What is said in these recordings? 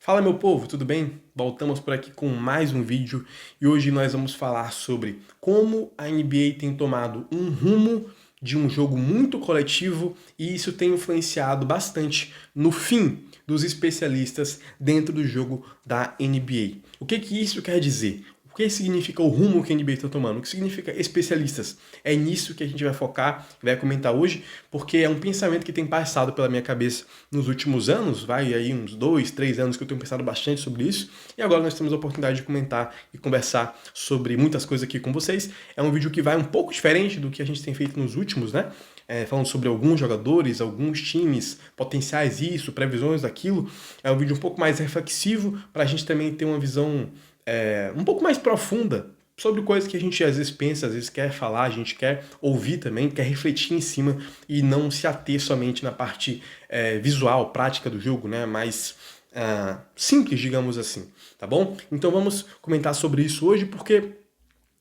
Fala meu povo, tudo bem? Voltamos por aqui com mais um vídeo e hoje nós vamos falar sobre como a NBA tem tomado um rumo de um jogo muito coletivo e isso tem influenciado bastante no fim dos especialistas dentro do jogo da NBA. O que isso quer dizer? O que significa o rumo que a NBA está tomando? O que significa especialistas? É nisso que a gente vai focar, vai comentar hoje, porque é um pensamento que tem passado pela minha cabeça nos últimos anos, vai aí uns 2, 3 anos que eu tenho pensado bastante sobre isso, e agora nós temos a oportunidade de comentar e conversar sobre muitas coisas aqui com vocês. É um vídeo que vai um pouco diferente do que a gente tem feito nos últimos, né? Falando sobre alguns jogadores, alguns times, potenciais isso, previsões daquilo. É um vídeo um pouco mais reflexivo, para a gente também ter uma visão um pouco mais profunda sobre coisas que a gente às vezes pensa, às vezes quer falar, a gente quer ouvir também, quer refletir em cima e não se ater somente na parte visual, prática do jogo, né? Mais simples, digamos assim, tá bom? Então vamos comentar sobre isso hoje, porque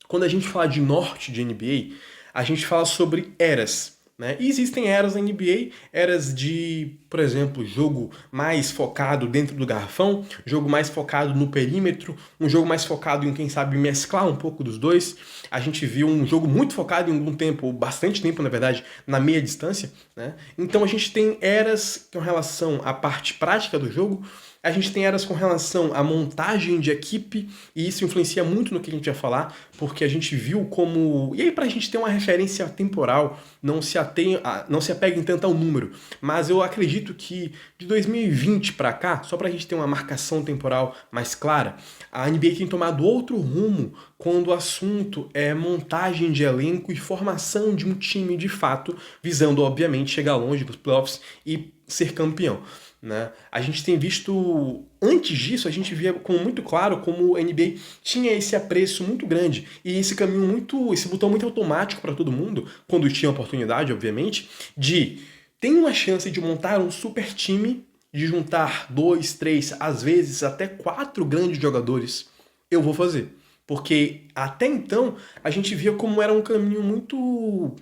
quando a gente fala de norte de NBA, a gente fala sobre eras. Né? E existem eras na NBA, eras de, por exemplo, jogo mais focado dentro do garrafão, jogo mais focado no perímetro, um jogo mais focado em, quem sabe, mesclar um pouco dos dois. A gente viu um jogo muito focado em algum tempo, bastante tempo, na verdade, na meia distância. Né? Então a gente tem eras com relação à parte prática do jogo, a gente tem eras com relação à montagem de equipe, e isso influencia muito no que a gente vai falar, porque a gente viu como... E aí, pra gente ter uma referência temporal, não se apeguem tanto ao número, mas eu acredito que de 2020 para cá, só pra gente ter uma marcação temporal mais clara, a NBA tem tomado outro rumo quando o assunto é montagem de elenco e formação de um time de fato, visando, obviamente, chegar longe dos playoffs e ser campeão. Né? A gente tem visto, antes disso, a gente via como muito claro como a NBA tinha esse apreço muito grande e esse caminho muito, esse botão muito automático para todo mundo, quando tinha a oportunidade, obviamente, de tem uma chance de montar um super time, de juntar 2, 3, às vezes até 4 grandes jogadores, eu vou fazer. Porque até então a gente via como era um caminho muito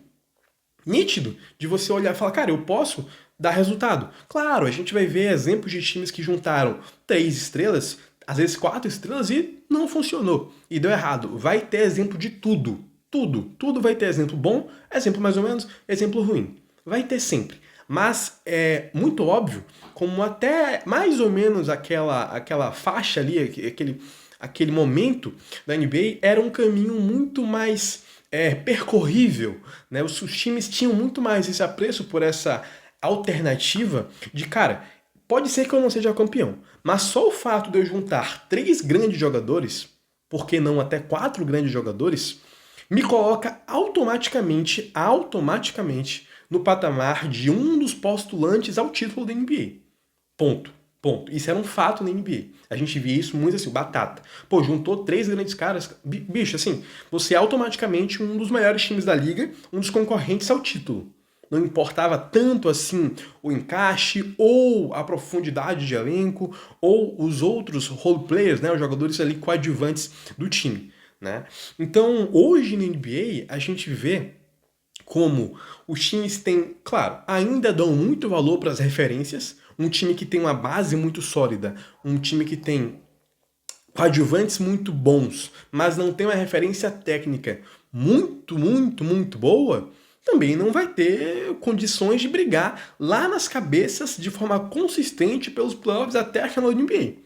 nítido de você olhar e falar, cara, eu posso dar resultado. Claro, a gente vai ver exemplos de times que juntaram 3 estrelas, às vezes 4 estrelas e não funcionou. E deu errado. Vai ter exemplo de tudo. Tudo vai ter exemplo bom, exemplo mais ou menos, exemplo ruim. Vai ter sempre. Mas é muito óbvio como até mais ou menos aquela faixa ali, aquele momento da NBA era um caminho muito mais percorrível. Né? Os times tinham muito mais esse apreço por essa alternativa de, cara, pode ser que eu não seja campeão, mas só o fato de eu juntar 3 grandes jogadores, por que não até 4 grandes jogadores, me coloca automaticamente no patamar de um dos postulantes ao título da NBA. Ponto. Ponto. Isso era um fato na NBA. A gente via isso muito assim, batata. Pô, juntou 3 grandes caras. Bicho, assim, você é automaticamente um dos melhores times da liga, um dos concorrentes ao título. Não importava tanto assim o encaixe, ou a profundidade de elenco, ou os outros role players, né, os jogadores ali coadjuvantes do time. Né? Então, hoje na NBA, a gente vê como os times têm, claro, ainda dão muito valor para as referências, um time que tem uma base muito sólida, um time que tem coadjuvantes muito bons, mas não tem uma referência técnica muito boa, também não vai ter condições de brigar lá nas cabeças de forma consistente pelos playoffs até a final da NBA.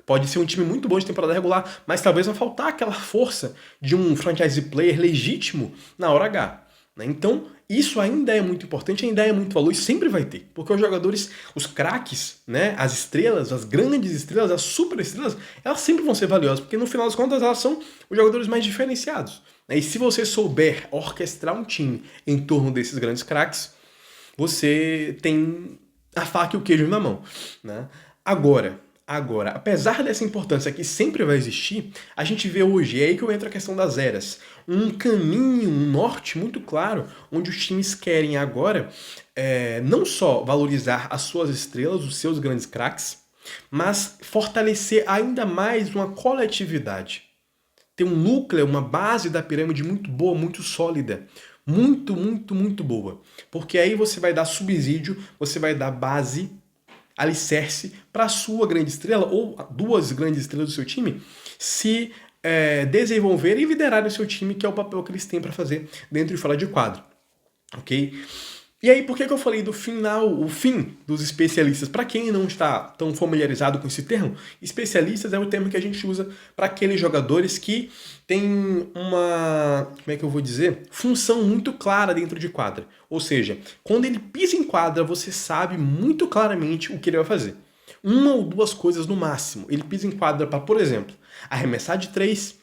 Pode ser um time muito bom de temporada regular, mas talvez vai faltar aquela força de um franchise player legítimo na hora H. Né? Então, isso ainda é muito importante, ainda é muito valor e sempre vai ter. Porque os jogadores, os craques, né, as estrelas, as grandes estrelas, as super estrelas, elas sempre vão ser valiosas, porque no final das contas elas são os jogadores mais diferenciados. Né? E se você souber orquestrar um time em torno desses grandes craques, você tem a faca e o queijo na mão. Né? Agora, apesar dessa importância que sempre vai existir, a gente vê hoje, é aí que entra a questão das eras, um caminho, um norte muito claro, onde os times querem agora não só valorizar as suas estrelas, os seus grandes craques, mas fortalecer ainda mais uma coletividade. Ter um núcleo, uma base da pirâmide muito boa, muito sólida. Muito boa. Porque aí você vai dar subsídio, você vai dar base. alicerce para a sua grande estrela ou duas grandes estrelas do seu time se desenvolver e liderar o seu time, que é o papel que eles têm para fazer dentro e fora de quadro, ok? E aí, por que eu falei do o fim dos especialistas? Para quem não está tão familiarizado com esse termo, especialistas é o termo que a gente usa para aqueles jogadores que têm uma, como é que eu vou dizer? Função muito clara dentro de quadra. Ou seja, quando ele pisa em quadra, você sabe muito claramente o que ele vai fazer. Uma ou duas coisas no máximo. Ele pisa em quadra para, por exemplo, arremessar de 3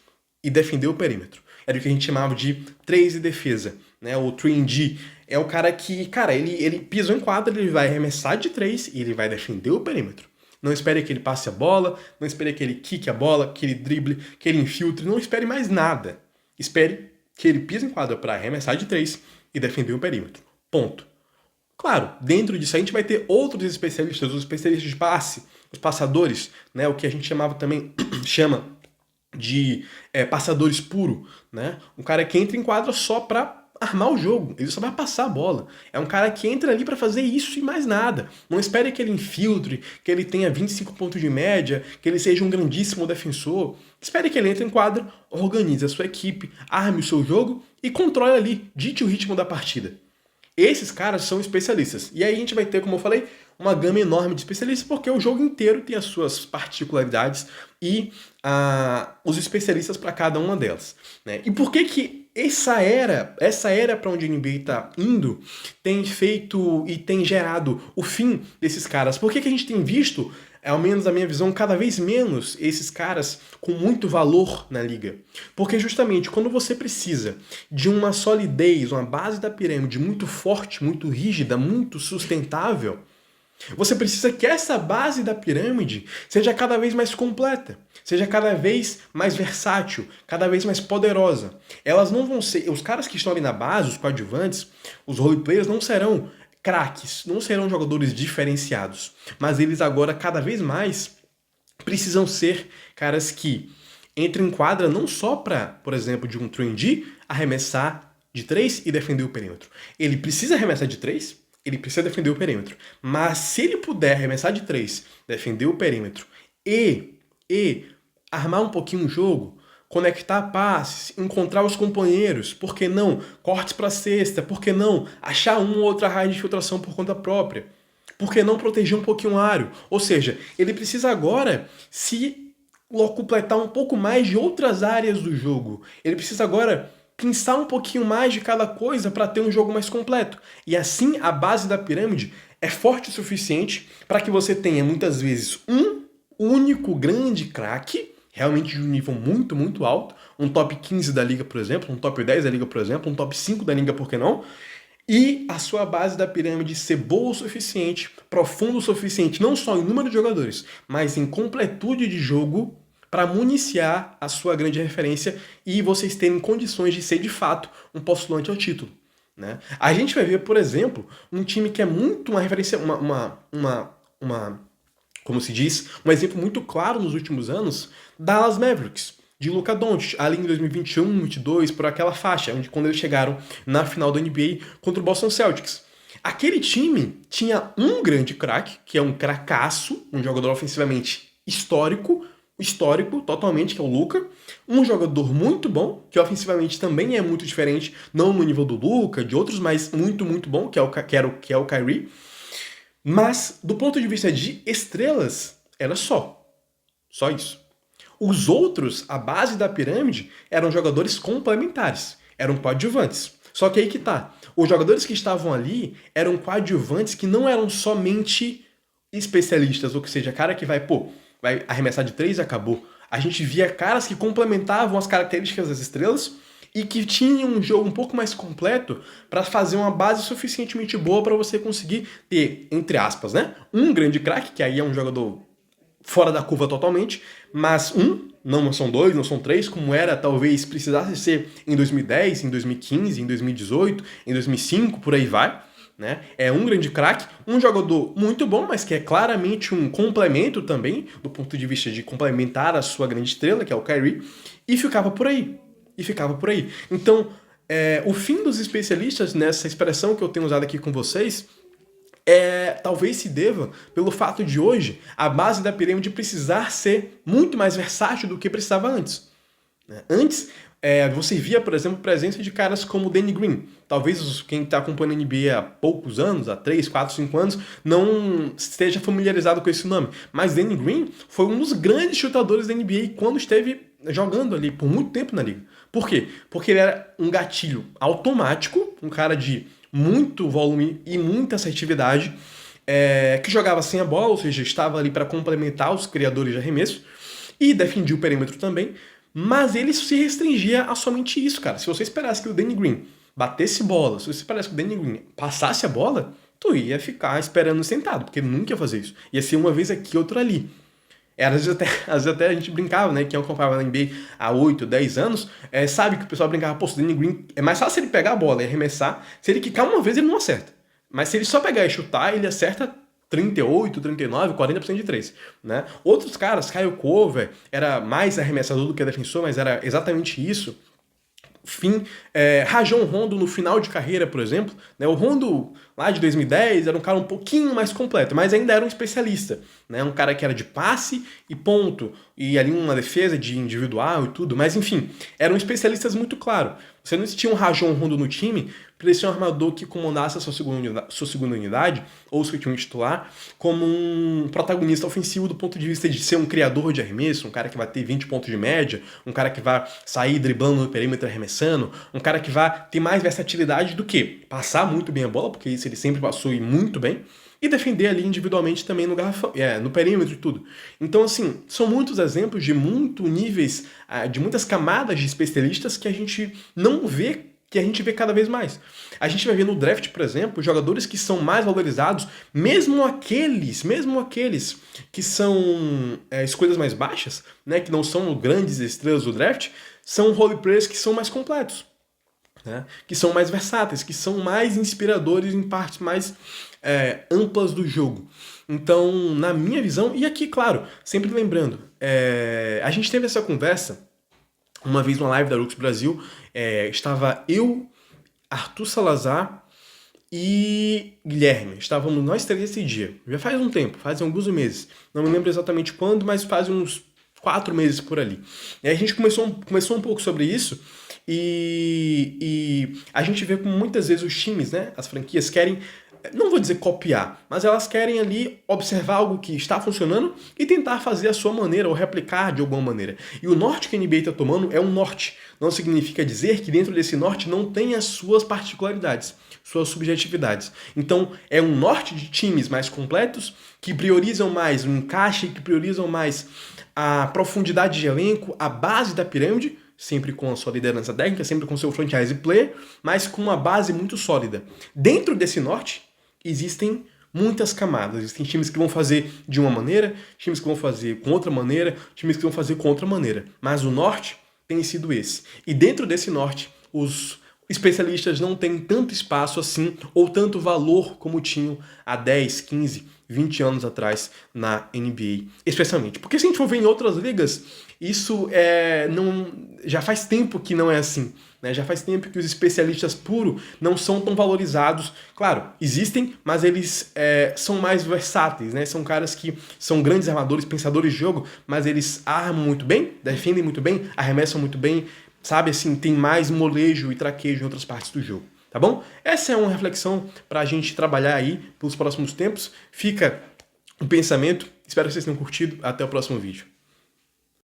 e defender o perímetro. Era o que a gente chamava de 3 e defesa, né? O 3D. É o cara que, cara, ele pisou em quadra, ele vai arremessar de 3 e ele vai defender o perímetro. Não espere que ele passe a bola, não espere que ele quique a bola, que ele drible, que ele infiltre, não espere mais nada. Espere que ele pise em quadra para arremessar de 3 e defender o perímetro. Ponto. Claro, dentro disso a gente vai ter outros especialistas, os especialistas de passe, os passadores, né, o que a gente chamava também, chama de passadores puro, né? Um cara que entra em quadra só para armar o jogo, ele só vai passar a bola. É um cara que entra ali para fazer isso e mais nada. Não espere que ele infiltre, que ele tenha 25 pontos de média, que ele seja um grandíssimo defensor. Espere que ele entre em quadra, organize a sua equipe, arme o seu jogo e controle ali, dite o ritmo da partida. Esses caras são especialistas. E aí a gente vai ter, como eu falei, uma gama enorme de especialistas, porque o jogo inteiro tem as suas particularidades e os especialistas para cada uma delas, né? E por que essa era para onde a NBA está indo tem feito e tem gerado o fim desses caras? Por que a gente tem visto, ao menos na minha visão, cada vez menos esses caras com muito valor na liga? Porque justamente quando você precisa de uma solidez, uma base da pirâmide muito forte, muito rígida, muito sustentável, você precisa que essa base da pirâmide seja cada vez mais completa, seja cada vez mais versátil, cada vez mais poderosa. Elas não vão ser, os caras que estão ali na base, os coadjuvantes, os roleplayers não serão craques, não serão jogadores diferenciados, mas eles agora cada vez mais precisam ser caras que entrem em quadra não só para, por exemplo, de um 3D arremessar de 3 e defender o perímetro. Ele precisa arremessar de 3, ele precisa defender o perímetro. Mas se ele puder arremessar de 3, defender o perímetro e armar um pouquinho o jogo, conectar passes, encontrar os companheiros, por que não? Cortes para cesta, por que não? Achar uma ou outra raia de infiltração por conta própria. Por que não proteger um pouquinho o aro? Ou seja, ele precisa agora se completar um pouco mais de outras áreas do jogo. Ele precisa agora pensar um pouquinho mais de cada coisa para ter um jogo mais completo. E assim a base da pirâmide é forte o suficiente para que você tenha muitas vezes um único grande craque, realmente de um nível muito, muito alto, um top 15 da liga, por exemplo, um top 10 da liga, por exemplo, um top 5 da liga, por que não? E a sua base da pirâmide ser boa o suficiente, profunda o suficiente, não só em número de jogadores, mas em completude de jogo, para municiar a sua grande referência e vocês terem condições de ser, de fato, um postulante ao título, né? A gente vai ver, por exemplo, um time que é muito uma referência, como se diz, um exemplo muito claro nos últimos anos, Dallas Mavericks, de Luka Doncic, ali em 2021, 2022, por aquela faixa, onde quando eles chegaram na final da NBA contra o Boston Celtics. Aquele time tinha um grande craque, que é um cracaço, um jogador ofensivamente histórico totalmente, que é o Luka. Um jogador muito bom, que ofensivamente também é muito diferente, não no nível do Luka, de outros, mas muito, muito bom, que é o Kyrie. Mas, do ponto de vista de estrelas, era só isso. Os outros, a base da pirâmide, eram jogadores complementares, eram coadjuvantes. Só que aí que tá, os jogadores que estavam ali eram coadjuvantes que não eram somente especialistas, ou seja, cara que vai arremessar de 3 e acabou. A gente via caras que complementavam as características das estrelas e que tinham um jogo um pouco mais completo para fazer uma base suficientemente boa para você conseguir ter, entre aspas, né, um grande craque, que aí é um jogador fora da curva totalmente, mas não são 2, não são 3, como era, talvez precisasse ser em 2010, em 2015, em 2018, em 2005, por aí vai, né? É um grande craque, um jogador muito bom, mas que é claramente um complemento também, do ponto de vista de complementar a sua grande estrela, que é o Kyrie, e ficava por aí. Então, o fim dos especialistas, nessa expressão que eu tenho usado aqui com vocês, talvez se deva pelo fato de hoje a base da pirâmide precisar ser muito mais versátil do que precisava antes. Antes, você via, por exemplo, a presença de caras como o Danny Green. Talvez quem está acompanhando a NBA há poucos anos, há 3, 4, 5 anos, não esteja familiarizado com esse nome. Mas Danny Green foi um dos grandes chutadores da NBA quando esteve jogando ali por muito tempo na liga. Por quê? Porque ele era um gatilho automático, um cara de muito volume e muita assertividade, que jogava sem a bola, ou seja, estava ali para complementar os criadores de arremesso e defendia o perímetro também, mas ele se restringia a somente isso, cara. Se você esperasse que o Danny Green batesse bola, se você esperasse que o Danny Green passasse a bola, tu ia ficar esperando sentado, porque ele nunca ia fazer isso. Ia ser uma vez aqui, outra ali. Às vezes até a gente brincava, né? Quem acompanhava na NBA há 8, 10 anos, sabe que o pessoal brincava, pô, o Danny Green é mais fácil ele pegar a bola e arremessar. Se ele quicar uma vez, ele não acerta. Mas se ele só pegar e chutar, ele acerta 38, 39, 40% de 3, né? Outros caras, Kyle Korver, era mais arremessador do que defensor, mas era exatamente isso. Rajon Rondo no final de carreira, por exemplo, né? O Rondo lá de 2010 era um cara um pouquinho mais completo, mas ainda era um especialista, né? Um cara que era de passe e ponto, e ali uma defesa de individual e tudo, mas enfim, eram especialistas muito claro. Você não tinha um Rajon Rondo no time para ele ser um armador que comandasse a sua segunda unidade, ou seu time titular, como um protagonista ofensivo do ponto de vista de ser um criador de arremesso, um cara que vai ter 20 pontos de média, um cara que vai sair driblando no perímetro arremessando, um cara que vai ter mais versatilidade do que passar muito bem a bola, porque isso ele sempre passou e muito bem, e defender ali individualmente também no garrafão, no perímetro e tudo. Então, assim, são muitos exemplos de muitos níveis, de muitas camadas de especialistas que a gente não vê, que a gente vê cada vez mais. A gente vai ver no draft, por exemplo, jogadores que são mais valorizados, mesmo aqueles que são escolhas mais baixas, né, que não são grandes estrelas do draft, são role players que são mais completos, né, que são mais versáteis, que são mais inspiradores em partes mais amplas do jogo. Então, na minha visão, e aqui, claro, sempre lembrando, a gente teve essa conversa uma vez numa live da Rooks Brasil, estava eu, Arthur Salazar e Guilherme. Estávamos nós três esse dia. Já faz um tempo, faz alguns meses. Não me lembro exatamente quando, mas faz uns 4 meses por ali. E aí a gente começou um pouco sobre isso e a gente vê como muitas vezes os times, né, as franquias querem, não vou dizer copiar, mas elas querem ali observar algo que está funcionando e tentar fazer a sua maneira ou replicar de alguma maneira. E o norte que a NBA está tomando é um norte. Não significa dizer que dentro desse norte não tem as suas particularidades, suas subjetividades. Então, é um norte de times mais completos que priorizam mais o encaixe, que priorizam mais a profundidade de elenco, a base da pirâmide, sempre com a sua liderança técnica, sempre com seu franchise player, mas com uma base muito sólida. Dentro desse norte, existem muitas camadas. Existem times que vão fazer de uma maneira, times que vão fazer com outra maneira, times que vão fazer com outra maneira. Mas o norte tem sido esse. E dentro desse norte, os especialistas não têm tanto espaço assim, ou tanto valor como tinham há 10, 15, 20 anos atrás na NBA, especialmente. Porque se a gente for ver em outras ligas, isso já faz tempo que não é assim. Né? Já faz tempo que os especialistas puros não são tão valorizados. Claro, existem, mas eles são mais versáteis. Né? São caras que são grandes armadores, pensadores de jogo, mas eles armam muito bem, defendem muito bem, arremessam muito bem, sabe, assim, tem mais molejo e traquejo em outras partes do jogo. Tá bom? Essa é uma reflexão para a gente trabalhar aí pelos próximos tempos. Fica o pensamento. Espero que vocês tenham curtido. Até o próximo vídeo.